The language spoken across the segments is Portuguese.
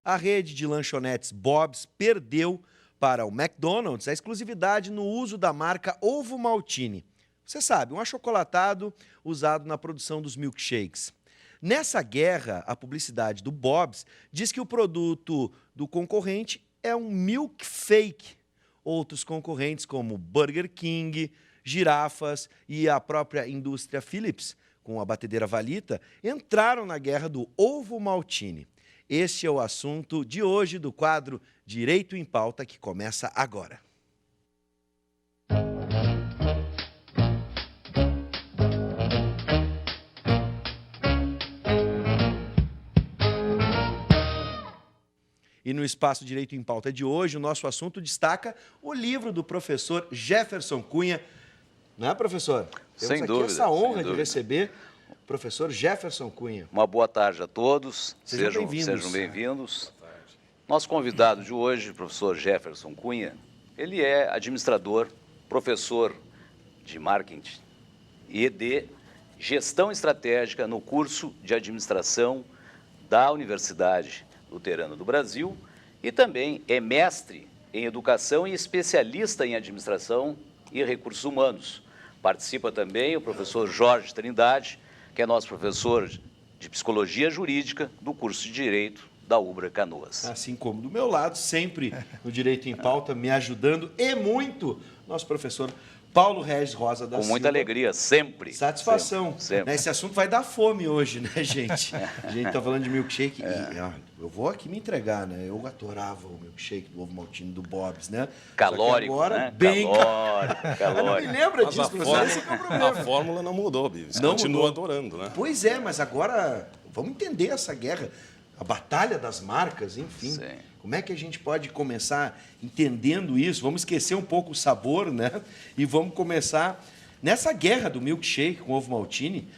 A rede de lanchonetes Bob's perdeu para o McDonald's a exclusividade no uso da marca Ovo Maltine. Você sabe, um achocolatado usado na produção dos milkshakes. Nessa guerra, a publicidade do Bob's diz que o produto do concorrente é um milk fake. Outros concorrentes, como Burger King, Girafas e a própria indústria Philips, com a batedeira Valita, entraram na guerra do Ovo Maltine. Este é o assunto de hoje do quadro Direito em Pauta, que começa agora. E no Espaço Direito em Pauta de hoje, o nosso assunto destaca o livro do professor Jefferson Cunha. Não é, professor? Sem Temos dúvida. aqui essa honra de dúvida. receber o professor Jefferson Cunha. Uma boa tarde a todos. Sejam bem-vindos. Sejam bem-vindos. Nosso convidado de hoje, o professor Jefferson Cunha, ele é administrador, professor de marketing e de gestão estratégica no curso de administração da Universidade Luterana do Brasil e também é mestre em educação e especialista em administração e recursos humanos. Participa também o professor Jorge Trindade, que é nosso professor de psicologia jurídica do curso de Direito da UBRA Canoas. Assim como do meu lado, sempre no Direito em Pauta, me ajudando e muito, nosso professor Paulo Regis Rosa da Silva. Com muita alegria, sempre. Satisfação. Sempre. Esse assunto vai dar fome hoje, né, gente? A gente está falando de milkshake e eu vou aqui me entregar, né? Eu adorava o milkshake do Ovo Maltine do Bob's, né? Calórico, agora, né? bem Calórico. Eu não me lembra Mas disso, professor. Esse que é o problema. a fórmula não mudou, Bives. Não Continua mudou. adorando, né? Pois é, mas agora vamos entender essa guerra, a batalha das marcas, enfim. Sim. Como é que a gente pode começar entendendo isso? Vamos esquecer um pouco o sabor, né? E vamos começar nessa guerra do milkshake com ovo maltine.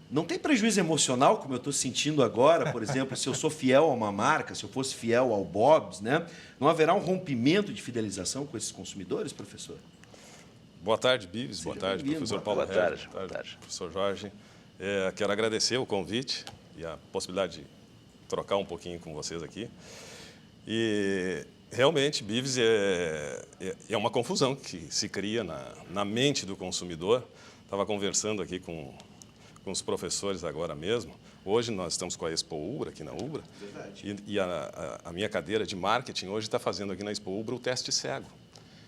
Não tem prejuízo emocional, como eu estou sentindo agora, por exemplo, se eu sou fiel a uma marca, se eu fosse fiel ao Bob's, né? Não haverá um rompimento de fidelização com esses consumidores, professor? Boa tarde, Bives. Boa tarde, professor Paulo Boa tarde. Regis. Boa tarde. Professor Jorge. Quero agradecer o convite e a possibilidade de trocar um pouquinho com vocês aqui. E realmente, Bives, é uma confusão que se cria na mente do consumidor. Estava conversando aqui com os professores agora mesmo. Hoje nós estamos com a Expo Ubra, aqui na Ubra. Verdade. E a minha cadeira de marketing hoje está fazendo aqui na Expo Ubra o teste cego.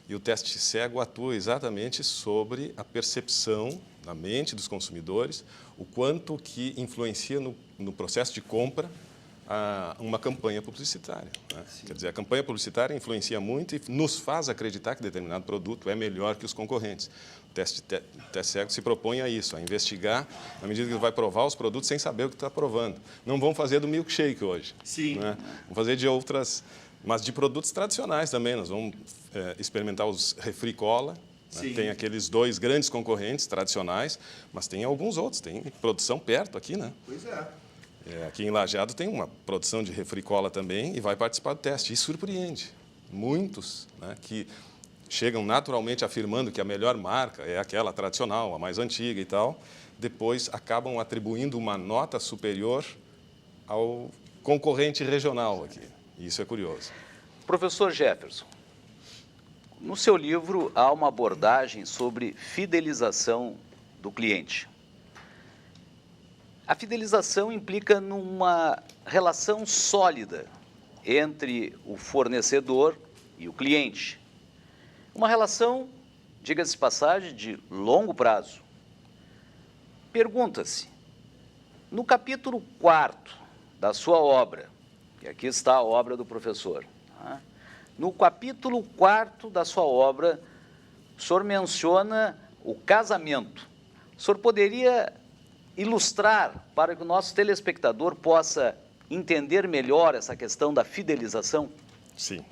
E o teste cego atua exatamente sobre a percepção na mente dos consumidores, o quanto que influencia no processo de compra uma campanha publicitária. Né? Quer dizer, a campanha publicitária influencia muito e nos faz acreditar que determinado produto é melhor que os concorrentes. O teste cego se propõe a isso, a investigar, na medida que ele vai provar os produtos sem saber o que está provando. Não vão fazer do milkshake hoje. Sim. Né? Vão fazer de outras, mas de produtos tradicionais também. Nós vamos experimentar os refri cola. Né? Tem aqueles dois grandes concorrentes tradicionais, mas tem alguns outros. Tem produção perto aqui, né? Pois é. Aqui em Lajeado tem uma produção de refri cola também e vai participar do teste. E surpreende muitos, né, que chegam naturalmente afirmando que a melhor marca é aquela tradicional, a mais antiga e tal, depois acabam atribuindo uma nota superior ao concorrente regional aqui. Isso é curioso. Professor Jefferson, no seu livro há uma abordagem sobre fidelização do cliente. A fidelização implica numa relação sólida entre o fornecedor e o cliente. Uma relação, diga-se de passagem, de longo prazo. Pergunta-se, no capítulo 4º da sua obra, e aqui está a obra do professor, tá? No capítulo 4º da sua obra, o senhor menciona o casamento. O senhor poderia ilustrar para que o nosso telespectador possa entender melhor essa questão da fidelização? Sim.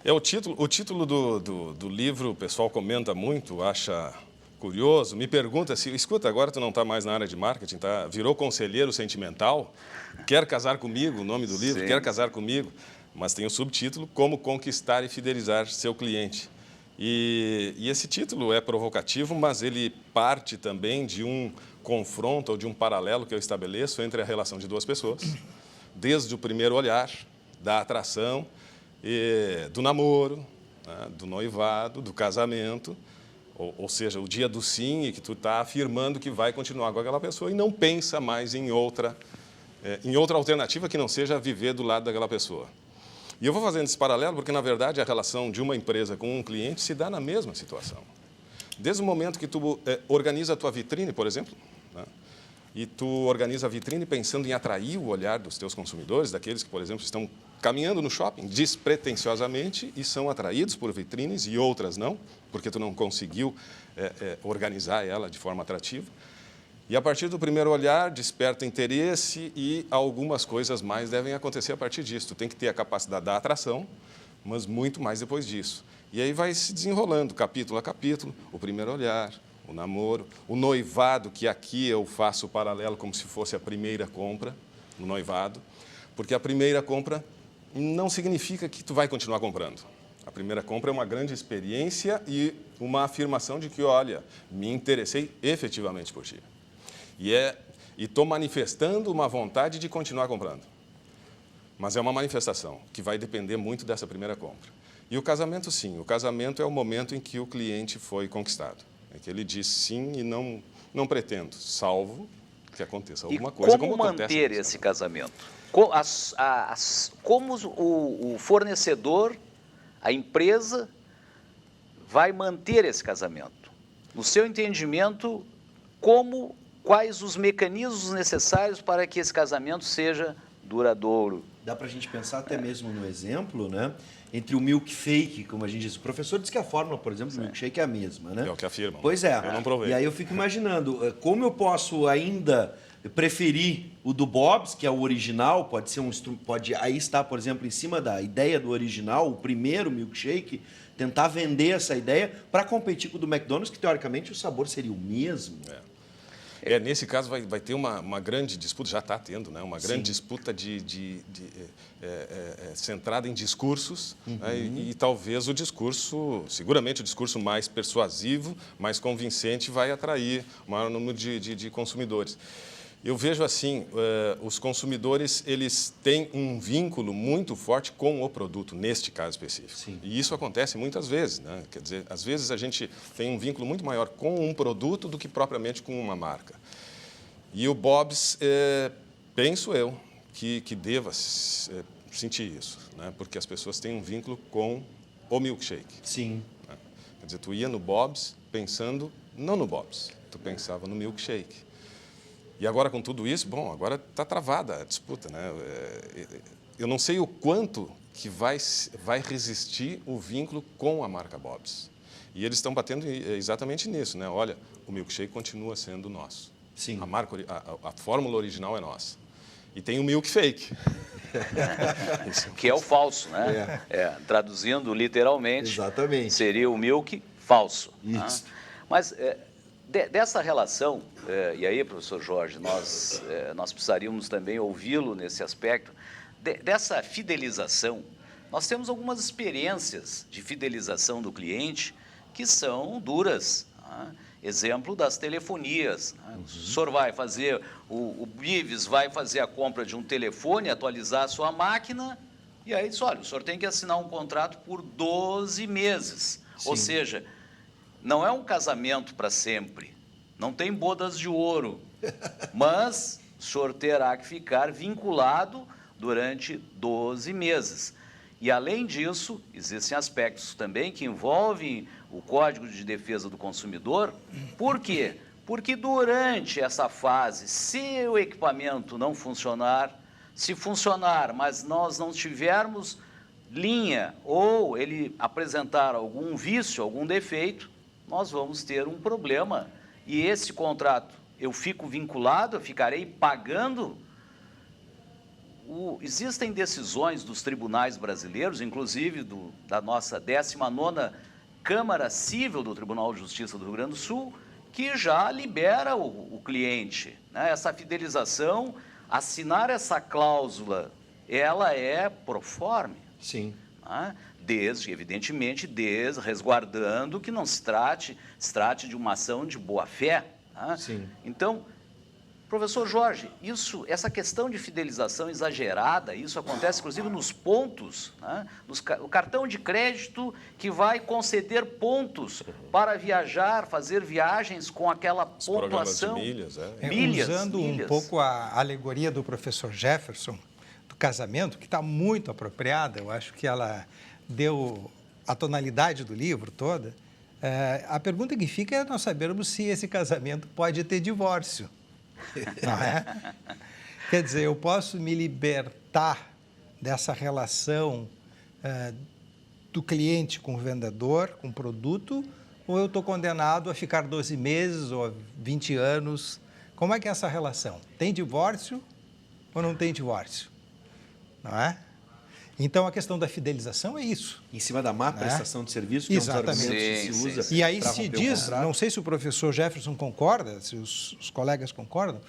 O título do livro o pessoal comenta muito, acha curioso, me pergunta se, escuta, agora tu não está mais na área de marketing, tá? Virou conselheiro sentimental, quer casar comigo, o nome do livro, Sim. Quer casar comigo, mas tem o subtítulo, Como conquistar e fidelizar seu cliente. E esse título é provocativo, mas ele parte também de um confronto ou de um paralelo que eu estabeleço entre a relação de duas pessoas, desde o primeiro olhar, da atração, do namoro, né, do noivado, do casamento, ou seja, o dia do sim, e que tu está afirmando que vai continuar com aquela pessoa e não pensa mais em outra alternativa que não seja viver do lado daquela pessoa. E eu vou fazendo esse paralelo porque, na verdade, a relação de uma empresa com um cliente se dá na mesma situação. Desde o momento que tu organiza a tua vitrine, por exemplo, né, e tu organiza a vitrine pensando em atrair o olhar dos teus consumidores, daqueles que, por exemplo, estão caminhando no shopping despretensiosamente e são atraídos por vitrines e outras não, porque tu não conseguiu organizar ela de forma atrativa. E a partir do primeiro olhar, desperta interesse e algumas coisas mais devem acontecer a partir disso. Tu tem que ter a capacidade da atração, mas muito mais depois disso. E aí vai se desenrolando, capítulo a capítulo, o primeiro olhar, o namoro, o noivado, que aqui eu faço o paralelo como se fosse a primeira compra, no noivado, porque a primeira compra não significa que tu vai continuar comprando. A primeira compra é uma grande experiência e uma afirmação de que, olha, me interessei efetivamente por ti. E estou manifestando uma vontade de continuar comprando. Mas é uma manifestação que vai depender muito dessa primeira compra. E o casamento, sim. O casamento é o momento em que o cliente foi conquistado. É que ele diz sim e não pretendo, salvo que aconteça alguma coisa. Como manter esse casamento? Como o fornecedor, a empresa, vai manter esse casamento? No seu entendimento, quais os mecanismos necessários para que esse casamento seja duradouro? Dá para a gente pensar até mesmo no exemplo, né? Entre o milk fake, como a gente diz. O professor diz que a fórmula, por exemplo, do milkshake é a mesma, né? É o que afirmam. Pois é. Eu não provei. E aí eu fico imaginando, como eu posso ainda preferir o do Bob's, que é o original, pode aí estar, por exemplo, em cima da ideia do original, o primeiro milkshake, tentar vender essa ideia para competir com o do McDonald's, que teoricamente o sabor seria o mesmo. Nesse caso vai ter uma grande disputa, já está tendo, né? Uma grande disputa centrada em discursos, né? E talvez seguramente o discurso mais persuasivo, mais convincente vai atrair o maior número de consumidores. Eu vejo assim, os consumidores eles têm um vínculo muito forte com o produto, neste caso específico. Sim. E isso acontece muitas vezes, né? Quer dizer, às vezes a gente tem um vínculo muito maior com um produto do que propriamente com uma marca. E o Bob's, penso eu, que deva sentir isso, né? Porque as pessoas têm um vínculo com o milkshake. Sim. Né? Quer dizer, tu ia no Bob's pensando não no Bob's, tu pensava no milkshake. E agora, com tudo isso, agora está travada a disputa, né? Eu não sei o quanto que vai resistir o vínculo com a marca Bob's. E eles estão batendo exatamente nisso, né? Olha, o milkshake continua sendo nosso. Sim. A fórmula original é nossa. E tem o milk fake. Que é o falso, né? Traduzindo literalmente, exatamente, seria o milk falso. Isso. Né? Mas dessa relação, e aí, professor Jorge, nós precisaríamos também ouvi-lo nesse aspecto, dessa fidelização. Nós temos algumas experiências de fidelização do cliente que são duras. Né? Exemplo das telefonias. Né? O senhor vai fazer, o Bives vai fazer a compra de um telefone, atualizar a sua máquina, e aí diz, olha, o senhor tem que assinar um contrato por 12 meses. Sim. Ou seja, não é um casamento para sempre, não tem bodas de ouro, mas o senhor terá que ficar vinculado durante 12 meses. E, além disso, existem aspectos também que envolvem o Código de Defesa do Consumidor. Por quê? Porque durante essa fase, se o equipamento não funcionar, se funcionar, mas nós não tivermos linha ou ele apresentar algum vício, algum defeito, nós vamos ter um problema. E esse contrato, eu fico vinculado, eu ficarei pagando. Existem decisões dos tribunais brasileiros, inclusive da nossa 19ª Câmara Civil do Tribunal de Justiça do Rio Grande do Sul, que já libera o cliente, né? Essa fidelização, assinar essa cláusula, ela é proforme. Sim. Né? Evidentemente, resguardando que não se trate de uma ação de boa-fé. Né? Sim. Então, Professor Jorge, essa questão de fidelização exagerada, isso acontece inclusive nos pontos, né? O cartão de crédito que vai conceder pontos para viajar, fazer viagens com aquela pontuação. Milhas, Usando um pouco a alegoria do professor Jefferson, do casamento, que está muito apropriada, eu acho que ela deu a tonalidade do livro toda. A pergunta que fica é nós sabermos se esse casamento pode ter divórcio. Não é? Quer dizer, eu posso me libertar dessa relação do cliente com o vendedor, com o produto, ou eu estou condenado a ficar 12 meses ou 20 anos? Como é que é essa relação? Tem divórcio ou não tem divórcio? Não é? Então, a questão da fidelização é isso. Em cima da má prestação de serviço, que Exatamente. é um dos argumentos que se usa. E aí se diz, não sei se o professor Jefferson concorda, se os colegas concordam,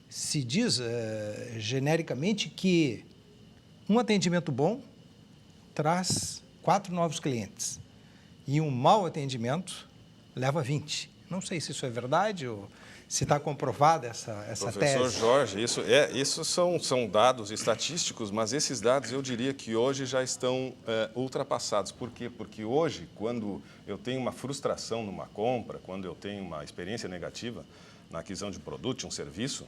se diz genericamente que um atendimento bom traz 4 novos clientes e um mau atendimento leva 20. Não sei se isso é verdade ou se está comprovada essa Professor tese. Jorge, isso são dados estatísticos, mas esses dados eu diria que hoje já estão ultrapassados. Por quê? Porque hoje, quando eu tenho uma frustração numa compra, quando eu tenho uma experiência negativa na aquisição de um produto, de um serviço,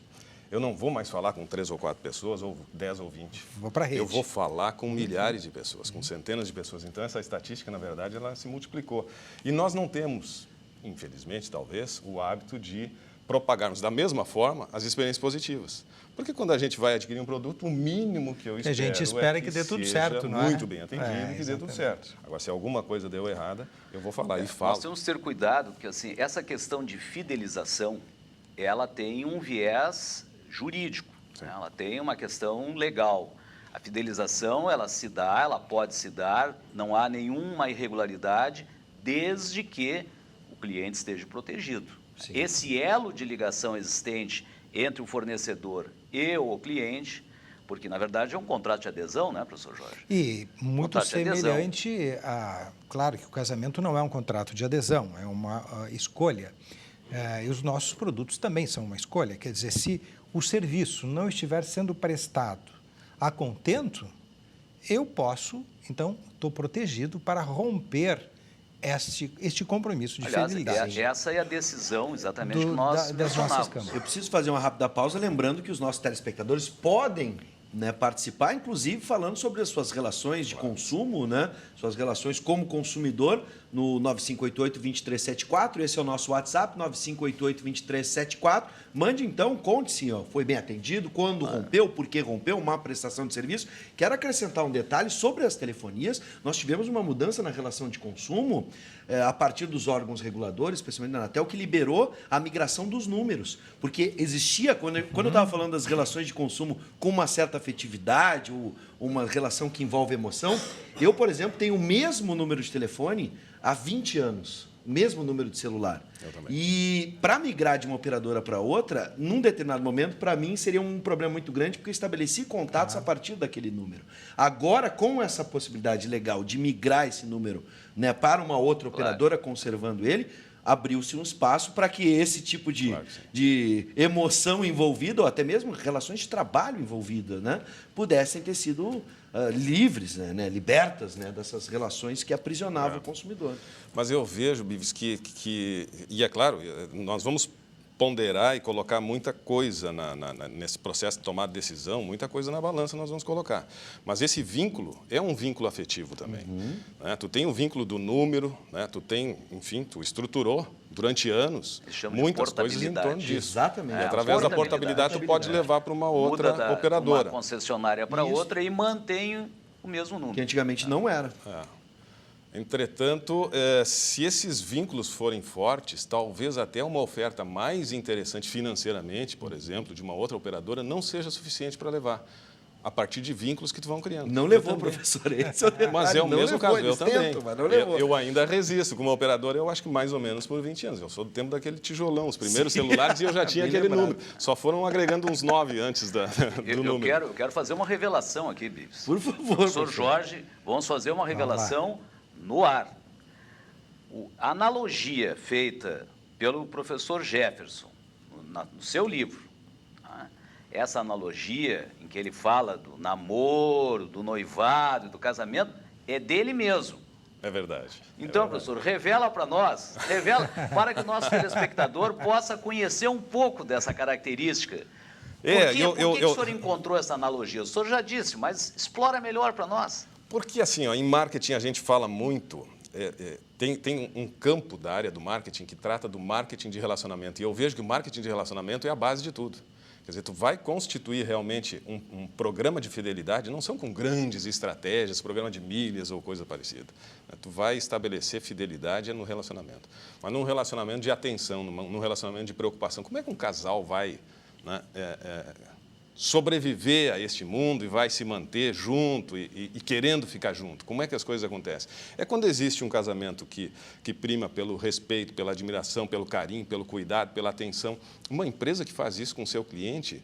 eu não vou mais falar com 3 ou 4 pessoas, ou 10 ou 20. Vou para a rede. Eu vou falar com milhares de pessoas, com centenas de pessoas. Então, essa estatística, na verdade, ela se multiplicou. E nós não temos, infelizmente, talvez, o hábito de propagarmos da mesma forma as experiências positivas. Porque quando a gente vai adquirir um produto, o mínimo que eu espero a gente espera que dê tudo certo, não é? Muito bem atendido e que dê tudo certo. Agora, se alguma coisa deu errada, eu vou falar e falo. Nós temos que ter cuidado, porque assim, essa questão de fidelização, ela tem um viés jurídico, né? Ela tem uma questão legal. A fidelização, ela pode se dar, não há nenhuma irregularidade, desde que o cliente esteja protegido. Sim. Esse elo de ligação existente entre o fornecedor e o cliente, porque, na verdade, é um contrato de adesão, né, professor Jorge? E muito semelhante a... Claro que o casamento não é um contrato de adesão, é uma escolha. E os nossos produtos também são uma escolha. Quer dizer, se o serviço não estiver sendo prestado a contento, eu posso, então, estou protegido para romper este compromisso de fidelidade. Aliás, essa é a decisão exatamente que nós mencionávamos. Eu preciso fazer uma rápida pausa, lembrando que os nossos telespectadores podem, né, participar, inclusive falando sobre as suas relações de consumo, né, suas relações como consumidor, no 9588-2374, esse é o nosso WhatsApp, 9588-2374. Mande então, conte se foi bem atendido, quando rompeu, por que rompeu, uma prestação de serviço. Quero acrescentar um detalhe sobre as telefonias. Nós tivemos uma mudança na relação de consumo a partir dos órgãos reguladores, especialmente da Anatel, que liberou a migração dos números. Porque existia, quando eu estava falando das relações de consumo com uma certa afetividade, ou uma relação que envolve emoção, eu, por exemplo, tenho o mesmo número de telefone há 20 anos, o mesmo número de celular. Eu também. E para migrar de uma operadora para outra, num determinado momento, para mim, seria um problema muito grande, porque eu estabeleci contatos a partir daquele número. Agora, com essa possibilidade legal de migrar esse número, né, para uma outra operadora, conservando ele, abriu-se um espaço para que esse tipo de emoção envolvida, ou até mesmo relações de trabalho envolvidas, né, pudessem ter sido livres, né, libertas, né, dessas relações que aprisionavam o consumidor. Mas eu vejo, Bives, e é claro, nós vamos ponderar e colocar muita coisa nesse processo de tomar decisão, muita coisa na balança nós vamos colocar. Mas esse vínculo é um vínculo afetivo também. Né? Tu tem o vínculo do número, né? Tu tem, enfim, tu estruturou durante anos muitas coisas em torno disso. Exatamente. E através da portabilidade tu pode levar para uma outra operadora. Uma concessionária para outra e mantém o mesmo número. Que antigamente não era. Entretanto, se esses vínculos forem fortes, talvez até uma oferta mais interessante financeiramente, por exemplo, de uma outra operadora, não seja suficiente para levar, a partir de vínculos que tu vão criando. Não levou, professor. Esse é o detalhe. Mas é o mesmo caso, eu também. Mas não levou. Eu ainda resisto. Como operador, eu acho que mais ou menos por 20 anos. Eu sou do tempo daquele tijolão, os primeiros celulares, e eu já tinha aquele número. Só foram agregando uns 9 antes do número. Eu quero fazer uma revelação aqui, Bives. Por favor. Professor Jorge, vamos fazer uma revelação no ar. A analogia feita pelo professor Jefferson no seu livro, essa analogia em que ele fala do namoro, do noivado, do casamento, é dele mesmo. É verdade. Então, professor, revela para nós, para que o nosso telespectador possa conhecer um pouco dessa característica. Por que o senhor encontrou essa analogia? O senhor já disse, mas explora melhor para nós. Porque, assim, ó, em marketing a gente fala muito, tem um campo da área do marketing que trata do marketing de relacionamento. E eu vejo que o marketing de relacionamento é a base de tudo. Quer dizer, tu vai constituir realmente um programa de fidelidade, não são com grandes estratégias, programa de milhas ou coisa parecida. Tu vai estabelecer fidelidade no relacionamento. Mas num relacionamento de atenção, num relacionamento de preocupação, como é que um casal vai, né, sobreviver a este mundo e vai se manter junto e querendo ficar junto? Como é que as coisas acontecem? É quando existe um casamento que prima pelo respeito, pela admiração, pelo carinho, pelo cuidado, pela atenção. Uma empresa que faz isso com o seu cliente,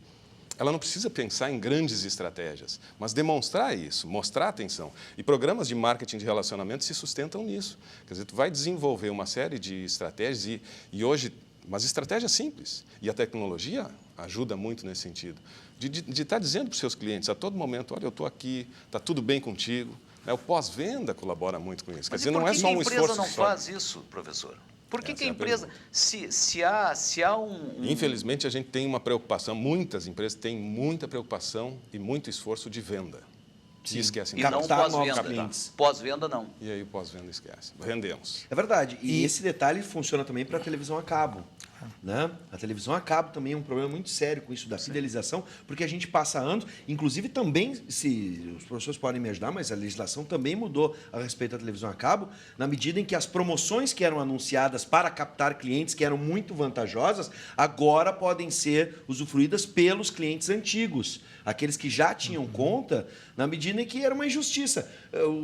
ela não precisa pensar em grandes estratégias, mas demonstrar isso, mostrar atenção. E programas de marketing de relacionamento se sustentam nisso. Quer dizer, tu vai desenvolver uma série de estratégias e hoje, mas estratégias simples. E a tecnologia ajuda muito nesse sentido. De estar dizendo para os seus clientes a todo momento, olha, eu estou aqui, está tudo bem contigo. O pós-venda colabora muito com isso. Quer dizer, não é só um esforço. Por que a empresa não faz isso, professor? Por que a empresa, se há um... Infelizmente, a gente tem uma preocupação, muitas empresas têm muita preocupação e muito esforço de venda. Sim. Esquecem. E não pós-venda. Pós-venda, não. E aí o pós-venda esquece. Vendemos. É verdade. E esse detalhe funciona também para a televisão a cabo. Né? A televisão a cabo também é um problema muito sério com isso da fidelização, porque a gente passa anos, inclusive também, se os professores podem me ajudar, mas a legislação também mudou a respeito da televisão a cabo, na medida em que as promoções que eram anunciadas para captar clientes, que eram muito vantajosas, agora podem ser usufruídas pelos clientes antigos, aqueles que já tinham conta, na medida em que era uma injustiça.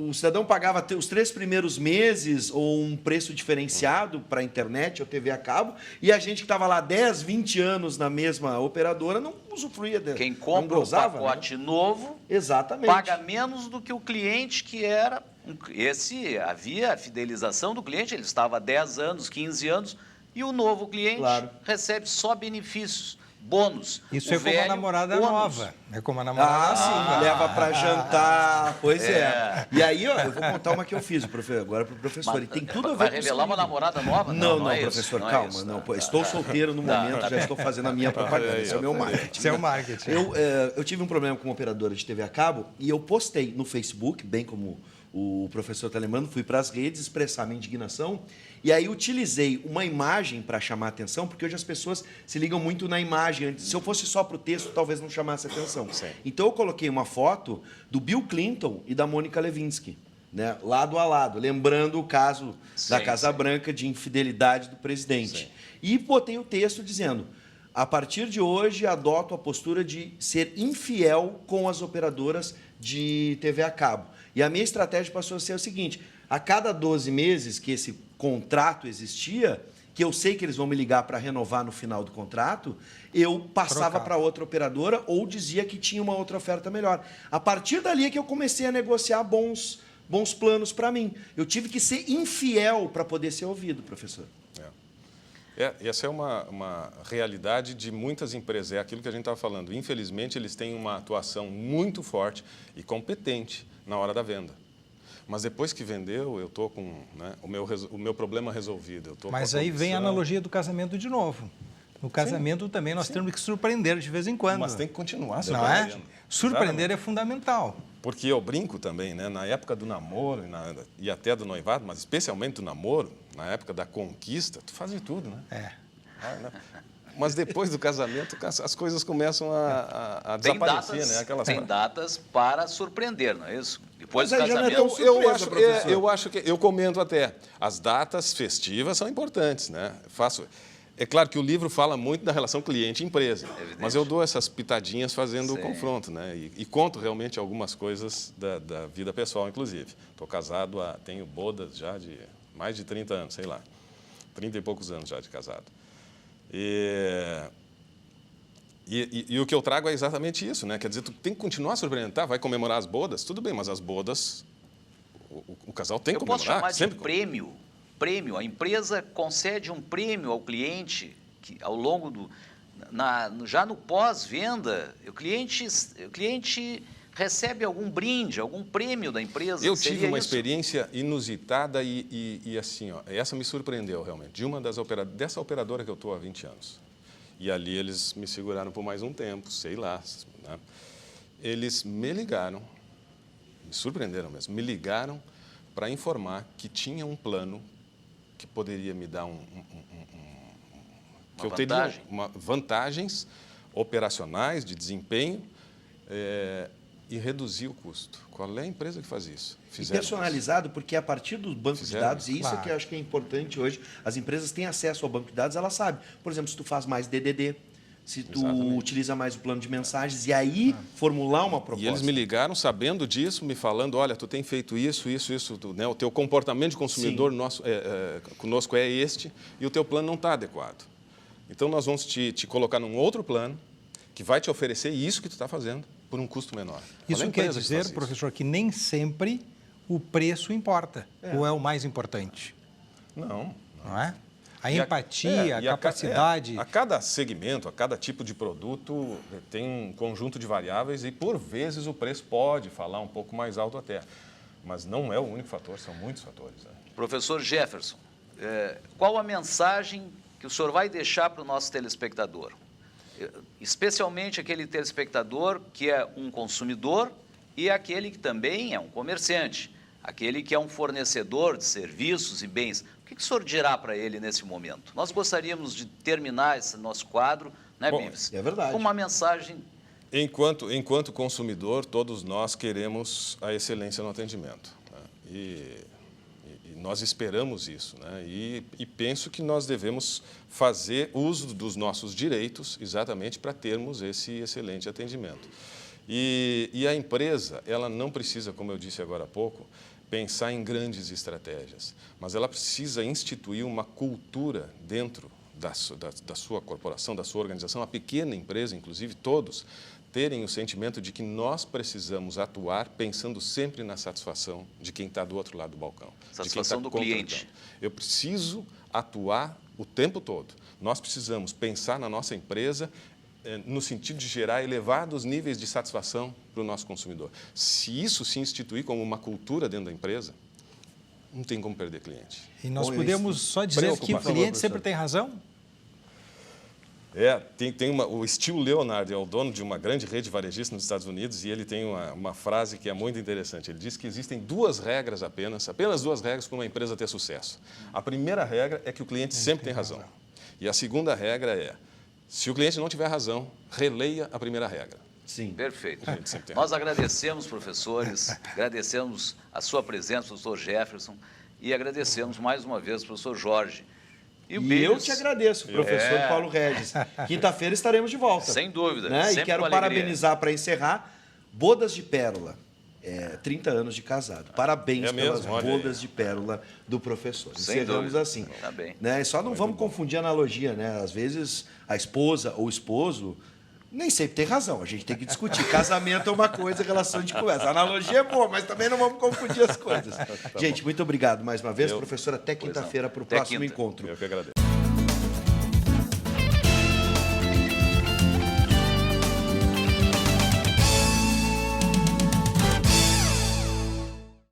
O cidadão pagava os 3 primeiros meses ou um preço diferenciado para a internet ou TV a cabo, e a gente que estava lá 10, 20 anos na mesma operadora não usufruía dela. Quem compra um pacote novo, exatamente, paga menos do que o cliente que era... havia a fidelização do cliente, ele estava há 10 anos, 15 anos, e o novo cliente recebe só benefícios. Bônus. Isso é como a namorada nova. É como a namorada nova. Leva para jantar. Pois é. E aí, ó, eu vou contar uma que eu fiz agora para o professor. E tem tudo a ver vai com revelar uma namorada nova? Não, professor, calma. Não, estou solteiro no momento, já estou fazendo a minha propaganda. Esse é o meu marketing. Esse é o marketing. Eu tive um problema com uma operadora de TV a cabo e eu postei no Facebook, bem como o professor está lembrando, fui para as redes expressar minha indignação e aí utilizei uma imagem para chamar a atenção, porque hoje as pessoas se ligam muito na imagem. Se eu fosse só para o texto, talvez não chamasse a atenção. Sim. Então eu coloquei uma foto do Bill Clinton e da Mônica Lewinsky, né, lado a lado, lembrando o caso da Casa Branca de infidelidade do presidente. Sim. E botei o texto dizendo: a partir de hoje adoto a postura de ser infiel com as operadoras de TV a cabo. E a minha estratégia passou a ser o seguinte: a cada 12 meses que esse contrato existia, que eu sei que eles vão me ligar para renovar no final do contrato, eu passava para outra operadora ou dizia que tinha uma outra oferta melhor. A partir dali é que eu comecei a negociar bons planos para mim. Eu tive que ser infiel para poder ser ouvido, professor. Essa é uma realidade de muitas empresas, é aquilo que a gente estava falando. Infelizmente, eles têm uma atuação muito forte e competente na hora da venda. Mas depois que vendeu, eu estou com, né, o meu problema resolvido. Mas aí vem a analogia do casamento de novo. No casamento também nós temos que surpreender de vez em quando. Mas tem que continuar surpreendendo. Não é? Surpreender é fundamental. Porque eu brinco também, né? Na época do namoro e até do noivado, mas especialmente do namoro, na época da conquista, tu faz de tudo, né? Mas depois do casamento, as coisas começam a desaparecer, né? Tem datas para surpreender, não é isso? Depois do casamento... Eu comento até. As datas festivas são importantes, né? É claro que o livro fala muito da relação cliente-empresa, mas eu dou essas pitadinhas fazendo o confronto, né? E conto realmente algumas coisas da vida pessoal, inclusive. Estou casado, tenho bodas já de mais de 30 anos, sei lá, 30 e poucos anos já de casado. E o que eu trago é exatamente isso, né? Quer dizer, tu tem que continuar a surpreender, tá? Vai comemorar as bodas, tudo bem, mas as bodas, o casal tem que comemorar. Eu posso chamar de prêmio. A empresa concede um prêmio ao cliente que, ao longo já no pós-venda, o cliente recebe algum brinde, algum prêmio da empresa? Eu tive uma isso? experiência inusitada e assim, ó, essa me surpreendeu realmente, dessa operadora que eu estou há 20 anos. E ali eles me seguraram por mais um tempo, sei lá. Né? Eles me ligaram, me surpreenderam mesmo, me ligaram para informar que tinha um plano que poderia me dar que eu teria vantagens operacionais, de desempenho, e reduzir o custo. Qual é a empresa que faz isso? E personalizado, porque a partir do banco de dados, e isso claro. é que eu acho que é importante hoje, as empresas têm acesso ao banco de dados, elas sabem. Por exemplo, se tu faz mais DDD, se tu utiliza mais o plano de mensagens, e aí formular uma proposta. E eles me ligaram sabendo disso, me falando, olha, tu tem feito isso, né? O teu comportamento de consumidor conosco é este, e o teu plano não está adequado. Então, nós vamos te colocar num outro plano que vai te oferecer isso que tu está fazendo por um custo menor. Isso quer dizer, professor, que nem sempre o preço importa, ou é o mais importante? Não. Não é? A empatia, a capacidade... A cada segmento, a cada tipo de produto tem um conjunto de variáveis e, por vezes, o preço pode falar um pouco mais alto até. Mas não é o único fator, são muitos fatores. Né? Professor Jefferson, qual a mensagem que o senhor vai deixar para o nosso telespectador? Especialmente aquele telespectador que é um consumidor e aquele que também é um comerciante, aquele que é um fornecedor de serviços e bens. O que o senhor dirá para ele nesse momento? Nós gostaríamos de terminar esse nosso quadro, né, Bives? É verdade. Com uma mensagem... Enquanto consumidor, todos nós queremos a excelência no atendimento. Né? E nós esperamos isso, né? E penso que nós devemos fazer uso dos nossos direitos exatamente para termos esse excelente atendimento. E a empresa, ela não precisa, como eu disse agora há pouco, pensar em grandes estratégias, mas ela precisa instituir uma cultura dentro da sua corporação, da sua organização, a pequena empresa, inclusive, todos, terem o sentimento de que nós precisamos atuar pensando sempre na satisfação de quem está do outro lado do balcão. Satisfação do cliente. Eu preciso atuar o tempo todo. Nós precisamos pensar na nossa empresa no sentido de gerar elevados níveis de satisfação para o nosso consumidor. Se isso se instituir como uma cultura dentro da empresa, não tem como perder cliente. E nós podemos só dizer que o cliente sempre tem razão? O Steve Leonard é o dono de uma grande rede varejista nos Estados Unidos e ele tem uma frase que é muito interessante. Ele diz que existem duas regras apenas duas regras para uma empresa ter sucesso. A primeira regra é que o cliente sempre tem razão. E a segunda regra é, se o cliente não tiver razão, releia a primeira regra. Sim. Perfeito. Nós agradecemos, professores, agradecemos a sua presença, professor Jefferson, e agradecemos mais uma vez o professor Jorge. E eu te agradeço, professor Paulo Regis. Quinta-feira estaremos de volta. Sem dúvida. Né? E quero parabenizar, para encerrar, Bodas de Pérola. 30 anos de casado. Parabéns pelas bodas de pérola do professor. Encerramos assim. Tá bem. Né? Só não vamos confundir a analogia, né? Às vezes a esposa ou o esposo nem sempre tem razão. A gente tem que discutir. Casamento é uma coisa, relação de conversa. A analogia é boa, mas também não vamos confundir as coisas. Gente, muito obrigado mais uma vez, professor. Até quinta-feira para o próximo encontro. Eu que agradeço.